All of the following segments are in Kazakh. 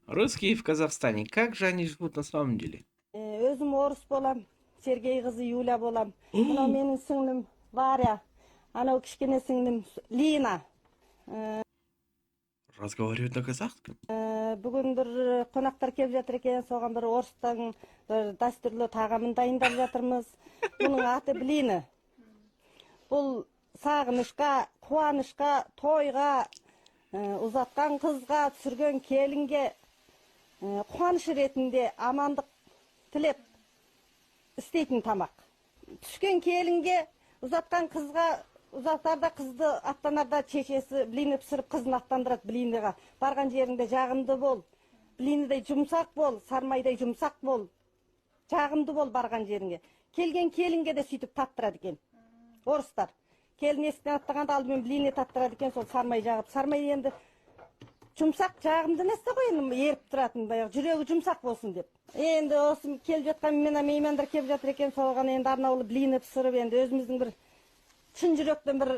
Русские в Казахстане, как же они живут на самом деле? Өзім орыс болам, Сергей қызы Юля болам. Мынау менің сіңлім Варя, анау кішкене сіңлім Лина. Разговаривают на казахском? Бүгін бір қонақтар келіп жатыр екен, соған бір орыстың бір дәстүрлі тағамын дайындап жатырмыз. Бұның аты блины. Бұл сағынышқа, қуанышқа, тойға, ұзатқан қызға, түсірген келінге қуаныш ретінде амандық тілеп істейтін тамақ. Түскен келінге, ұзатқан қызға, ұзатарда қызды аттанарда шешесі блины пісіріп қызын аттандырады блиныға. Барған жеріңде жағымды бол, блиныдай жұмсақ бол, сармайдай жұмсақ бол, жағымды бол барған жеріңе. Келген келінге де сөйтіп таттырады екен. Орыстар. Келін есіктен аттағанда алдымен блины таттырады екен, сол сармай жағып. Сармай енді жұмсақ жағымды нәрсе ғой, енді еріп тұратын, жүрегі жұмсақ болсын деп. Енді осы келіп жатқан меймандар келіп жатыр екен, соған енді арнаулы блины пісіріп, енді өзіміздің бір шын жүректен бір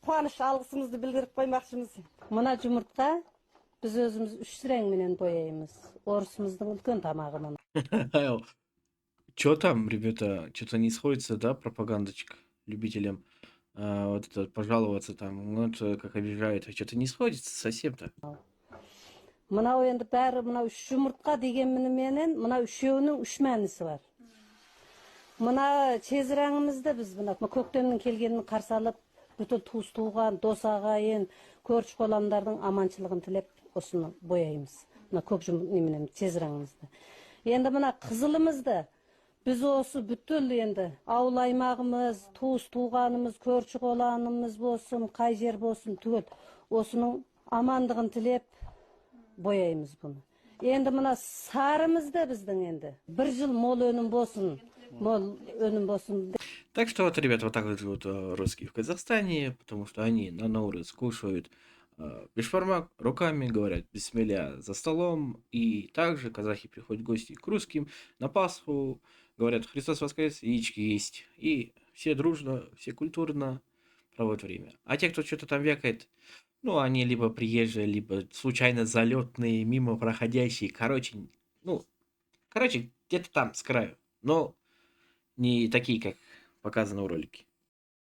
қуаныш алғысымызды білдіріп қоймақшымыз. Мына жұмыртқа біз өзіміз 3 реңменен бояймыз. Орысымыздың үлкен тамағы мына. Чё там, ребята, что-то не сходится, да, пропагандочка любителям вот это пожаловаться там, вот как обижают, а что-то не сходится совсем-то. Мынау енді бәрі мынау 3 жұмыртқа дегенменен мынау үшеуінің 3 мәнісі бар. Мына чезіраңымызды біз мына көктемнің келгенін қарсы алып, бүтін туыс туған, дос ағайын, көрші қоламдардың аманшылығын тілеп осыны бояймыз. Мына көк неменен чезіраңымызды. Енді мына қызылымызды біз осы бүттіл енді ауыл аймағымыз, туыс туғанымыз, көрші қоланымыз болсын, қай жер болсын түгел осының амандығын тілеп бояймыз бұны. Енді мына сарымызды біздің енді 1 жыл мол өнім болсын, мол өнім болсын. Так что вот, ребята, вот так вот живут русские в Казахстане, потому что они на Наурыз кушают бешбармак, руками говорят бисмилля за столом, и также казахи приходят в гости к русским на Пасху, говорят Христос воскрес, яички есть, и все дружно, все культурно проводят время. А те, кто что-то там вякает, ну, они либо приезжие, либо случайно залетные, мимо проходящие, короче, где-то там, с краю, но не такие, как показано в ролике.